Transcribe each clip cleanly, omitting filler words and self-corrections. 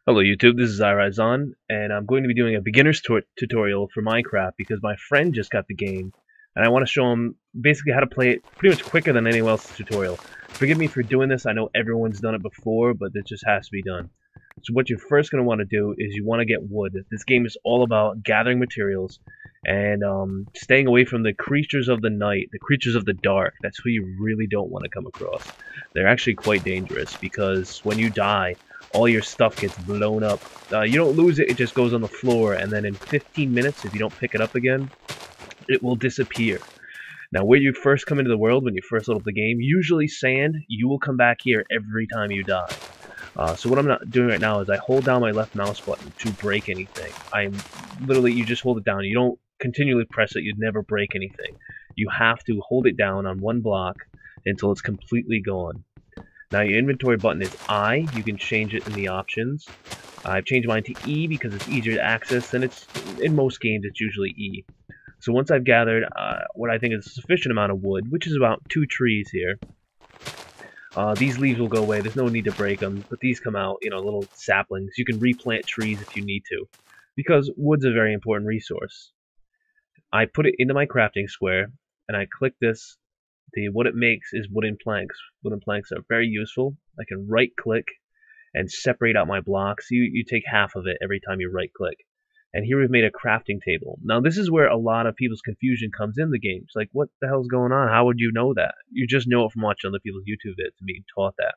Hello YouTube, this is Iriseon, and I'm going to be doing a beginner's tutorial for Minecraft because my friend just got the game, and I want to show him basically how to play it pretty much quicker than anyone else's tutorial. Forgive me for doing this, I know everyone's done it before, but it just has to be done. So what you're first going to want to do is you want to get wood. This game is all about gathering materials and staying away from the creatures of the night, the creatures of the dark. That's who you really don't want to come across. They're actually quite dangerous because when you die, all your stuff gets blown up. You don't lose it, it just goes on the floor, and then in 15 minutes, if you don't pick it up again, it will disappear. Now, where you first come into the world, when you first load up the game, usually sand, you will come back here every time you die. So what I'm not doing right now is I hold down my left mouse button to break anything. I'm literally, you just hold it down. You don't continually press it. You'd never break anything. You have to hold it down on one block until it's completely gone. Now your inventory button is I. You can change it in the options. I've changed mine to E because it's easier to access, and it's in most games it's usually E. So once I've gathered what I think is a sufficient amount of wood, which is about 2 trees here, these leaves will go away. There's no need to break them, but these come out, little saplings. You can replant trees if you need to, because wood's a very important resource. I put it into my crafting square, and I click this. What it makes is wooden planks. Wooden planks are very useful. I can right click and separate out my blocks. You take half of it every time you right click. And here we've made a crafting table. Now this is where a lot of people's confusion comes in the game. It's like, what the hell's going on? How would you know that? You just know it from watching other people's YouTube vids and being taught that.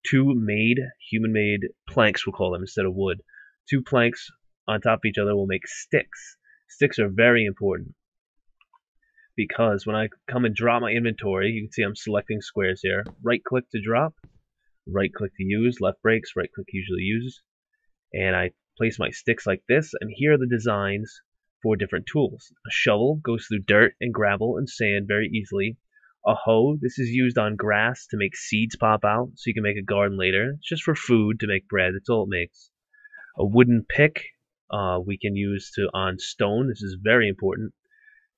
Two human-made planks, we'll call them, instead of wood. 2 planks on top of each other will make sticks. Sticks are very important, because when I come and drop my inventory, you can see I'm selecting squares here. Right click to drop, right click to use, left breaks, right click usually uses, and I place my sticks like this, and here are the designs for different tools. A shovel goes through dirt and gravel and sand very easily. A hoe, this is used on grass to make seeds pop out so you can make a garden later. It's just for food to make bread, that's all it makes. A wooden pick we can use on stone, this is very important,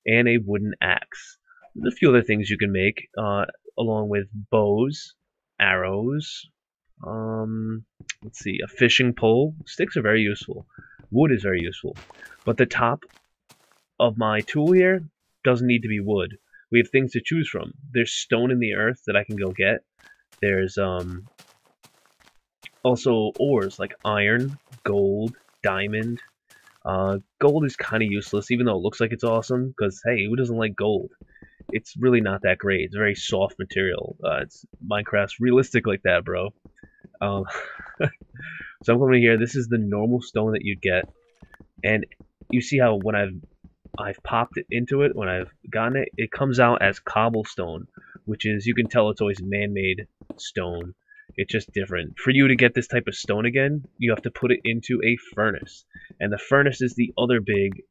and a wooden axe. There's a few other things you can make, along with bows, arrows, let's see, a fishing pole. Sticks are very useful. Wood is very useful. But the top of my tool here doesn't need to be wood. We have things to choose from. There's stone in the earth that I can go get. There's also ores like iron, gold, diamond. Gold is kind of useless, even though it looks like it's awesome, because, hey, who doesn't like gold? It's really not that great. It's a very soft material. It's Minecraft's realistic like that, bro. Um, so I'm coming here. This is the normal stone that you'd get, and you see how when I've popped it into it, when I've gotten it, it comes out as cobblestone, which is, you can tell it's always man-made stone. It's just different. For you to get this type of stone again, you have to put it into a furnace. And the furnace is the other big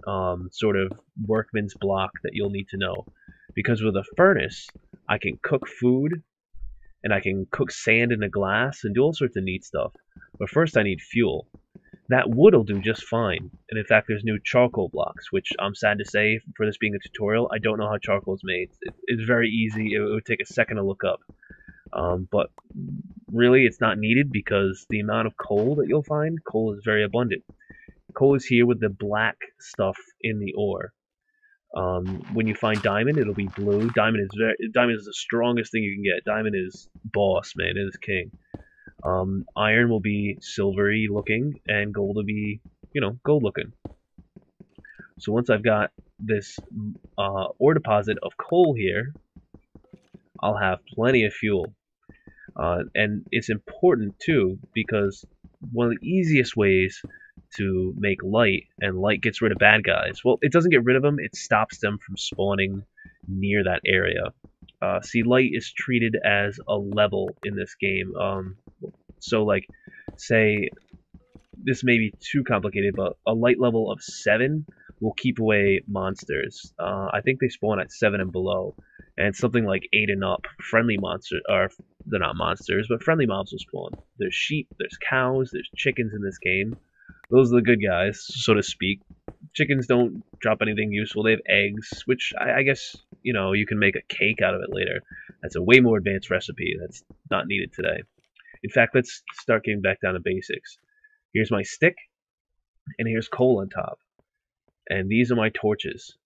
sort of workman's block that you'll need to know. Because with a furnace, I can cook food, and I can cook sand in a glass, and do all sorts of neat stuff. But first I need fuel. That wood will do just fine. And in fact, there's new charcoal blocks, which I'm sad to say, for this being a tutorial, I don't know how charcoal is made. It's very easy. It would take a second to look up. But really, it's not needed because the amount of coal that you'll find, coal is very abundant. Coal is here with the black stuff in the ore. When you find diamond, it'll be blue. Diamond is the strongest thing you can get. Diamond is boss, man. It is king. Iron will be silvery looking, and gold will be, gold looking. So once I've got this ore deposit of coal here, I'll have plenty of fuel. And it's important too, because one of the easiest ways to make light, and light gets rid of bad guys. Well, it doesn't get rid of them, it stops them from spawning near that area. See, light is treated as a level in this game. So, like, say, this may be too complicated, but a light level of 7 will keep away monsters. I think they spawn at 7 and below. And something like 8 and up, friendly monsters, or they're not monsters, but friendly mobs will spawn. There's sheep, there's cows, there's chickens in this game. Those are the good guys, so to speak. Chickens don't drop anything useful. They have eggs, which I guess, you can make a cake out of it later. That's a way more advanced recipe that's not needed today. In fact, let's start getting back down to basics. Here's my stick, and here's coal on top. And these are my torches.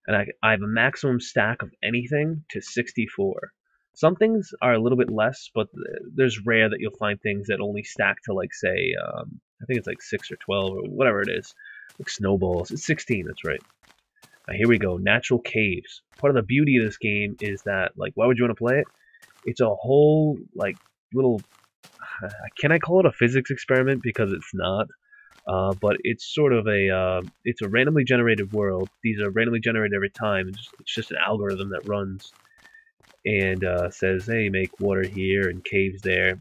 And I have a maximum stack of anything to 64. Some things are a little bit less, but there's rare that you'll find things that only stack to, like, say, I think it's like 6 or 12 or whatever it is. Like snowballs. It's 16, that's right. Now here we go, natural caves. Part of the beauty of this game is that, like, why would you want to play it? It's a whole, like, little, can I call it a physics experiment? Because it's not. But it's sort of it's a randomly generated world. These are randomly generated every time. It's just an algorithm that runs and says, hey, make water here and caves there.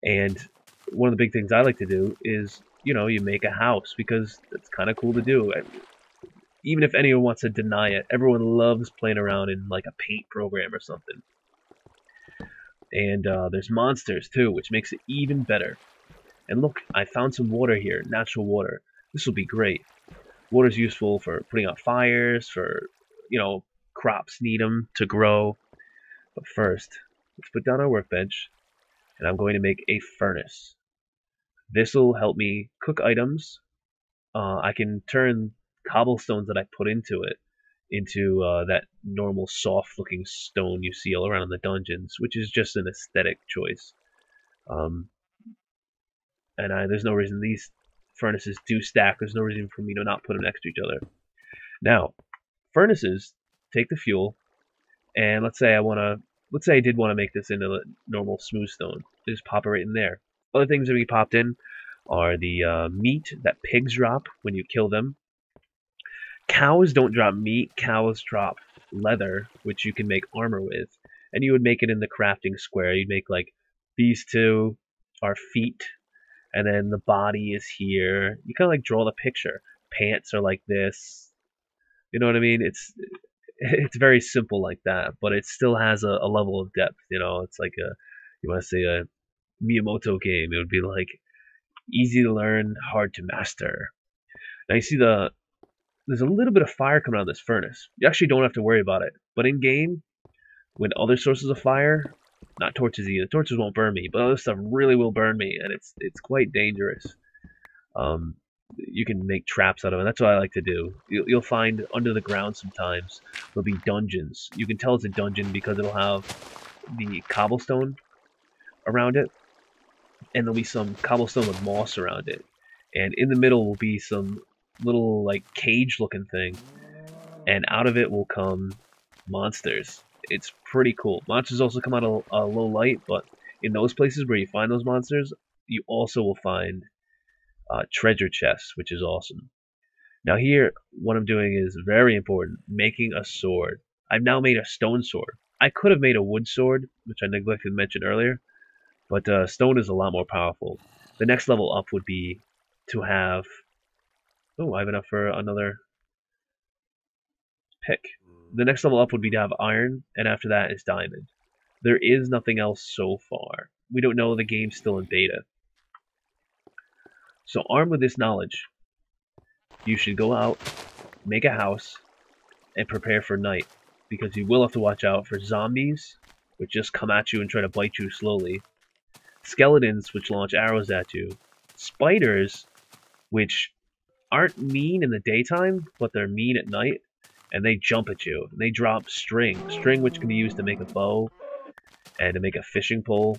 And one of the big things I like to do is, you make a house because it's kind of cool to do. Even if anyone wants to deny it, everyone loves playing around in like a paint program or something. And there's monsters too, which makes it even better. And look, I found some water here, natural water. This will be great. Water's useful for putting out fires, for, crops need them to grow. But first, let's put down our workbench, and I'm going to make a furnace. This will help me cook items. I can turn cobblestones that I put into it into that normal soft-looking stone you see all around in the dungeons, which is just an aesthetic choice. And there's no reason these furnaces do stack. There's no reason for me to not put them next to each other. Now, furnaces take the fuel, and let's say I did want to make this into a normal smooth stone. Just pop it right in there. Other things that we popped in are the meat that pigs drop when you kill them. Cows don't drop meat. Cows drop leather, which you can make armor with. And you would make it in the crafting square. You'd make, like, these two are feet, and then the body is here. You kind of like draw the picture. Pants are like this. You know what I mean? It's very simple like that, but it still has a level of depth. It's like you want to say a Miyamoto game. It would be like easy to learn, hard to master. Now you see there's a little bit of fire coming out of this furnace. You actually don't have to worry about it, but in game, when other sources of fire, not torches either. Torches won't burn me, but other stuff really will burn me, and it's quite dangerous. You can make traps out of it. That's what I like to do. You'll find under the ground sometimes there'll be dungeons. You can tell it's a dungeon because it'll have the cobblestone around it, and there'll be some cobblestone with moss around it. And in the middle will be some little, like, cage-looking thing, and out of it will come monsters. It's pretty cool. Monsters also come out of low light, but in those places where you find those monsters, you also will find treasure chests, which is awesome. Now here, what I'm doing is very important, making a sword. I've now made a stone sword. I could have made a wood sword, which I neglected to mention earlier, but stone is a lot more powerful. The next level up would be to have... Oh, I have enough for another pick. The next level up would be to have iron, and after that is diamond. There is nothing else so far. We don't know, the game's still in beta. So armed with this knowledge, you should go out, make a house, and prepare for night. Because you will have to watch out for zombies, which just come at you and try to bite you slowly. Skeletons, which launch arrows at you. Spiders, which aren't mean in the daytime, but they're mean at night. And they jump at you. They drop string. String which can be used to make a bow and to make a fishing pole.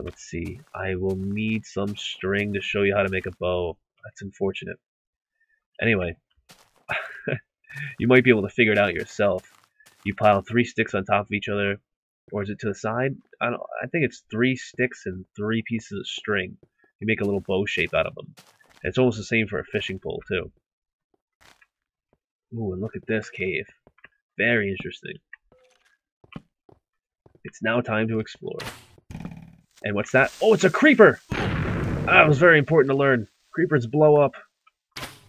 Let's see. I will need some string to show you how to make a bow. That's unfortunate. Anyway, you might be able to figure it out yourself. You pile 3 sticks on top of each other, or is it to the side? I think it's 3 sticks and 3 pieces of string. You make a little bow shape out of them. And it's almost the same for a fishing pole too. Ooh, and look at this cave. Very interesting. It's now time to explore. And what's that? Oh, it's a creeper! That was very important to learn. Creepers blow up.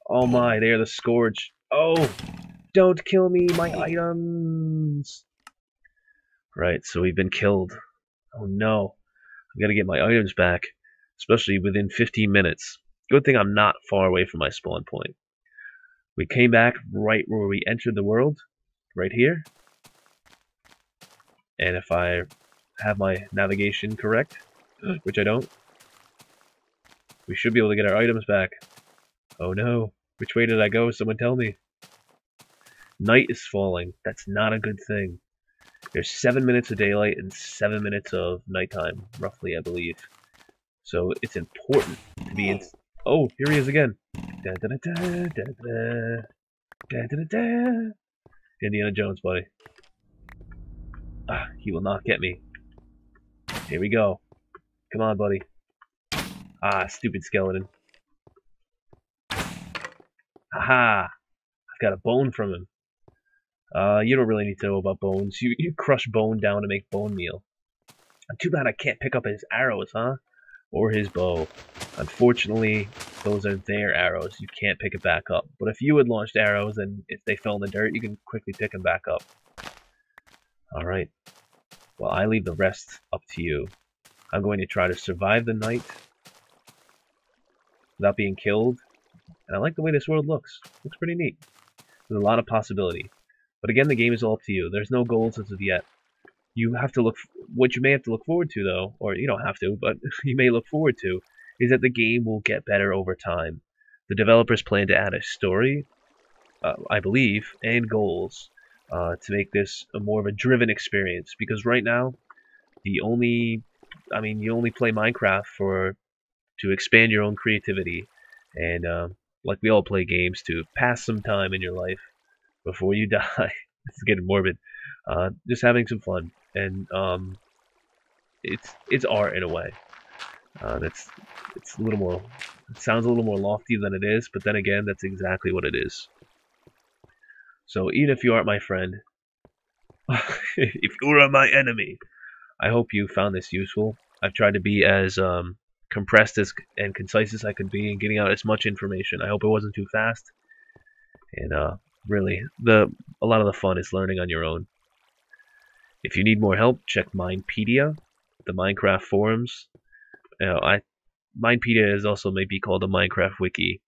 Oh my, they are the scourge. Oh, don't kill me, my items! Right, so we've been killed. Oh no. I gotta get my items back. Especially within 15 minutes. Good thing I'm not far away from my spawn point. We came back right where we entered the world. Right here. And if I have my navigation correct, which I don't, We should be able to get our items back. Oh no. Which way did I go? Someone tell me. Night is falling. That's not a good thing. There's 7 minutes of daylight and 7 minutes of nighttime, roughly, I believe. So it's important to be in... Oh, here he is again. Da, da, da, da, da, da, da, da, da. Indiana Jones, buddy. Ah, he will not get me. Here we go. Come on, buddy. Ah, stupid skeleton. Haha! I've got a bone from him. You don't really need to know about bones. You crush bone down to make bone meal. Too bad I can't pick up his arrows, huh? Or his bow. Unfortunately, those are their arrows. You can't pick it back up. But if you had launched arrows and if they fell in the dirt, you can quickly pick them back up. Alright. Well, I leave the rest up to you. I'm going to try to survive the night without being killed. And I like the way this world looks. Looks pretty neat. There's a lot of possibility. But again, the game is all up to you. There's no goals as of yet. You have to look... What you may have to look forward to, though, or you don't have to, but you may look forward to, is that the game will get better over time. The developers plan to add a story, I believe, and goals to make this more of a driven experience. Because right now, you only play Minecraft to expand your own creativity, and like we all play games to pass some time in your life before you die. It's getting morbid. Just having some fun, and it's art in a way. It's a little more. It sounds a little more lofty than it is, but then again, that's exactly what it is. So even if you aren't my friend, if you are my enemy, I hope you found this useful. I've tried to be as compressed and concise as I could be in getting out as much information. I hope it wasn't too fast. And really, a lot of the fun is learning on your own. If you need more help, check Mindpedia, the Minecraft forums. Mindpedia is also maybe called a Minecraft wiki.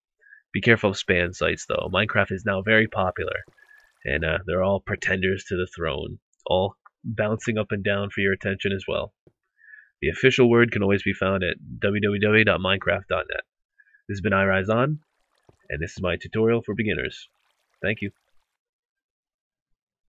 Be careful of spam sites, though. Minecraft is now very popular, and they're all pretenders to the throne, all bouncing up and down for your attention as well. The official word can always be found at www.minecraft.net. This has been Iriseon, and this is my tutorial for beginners. Thank you.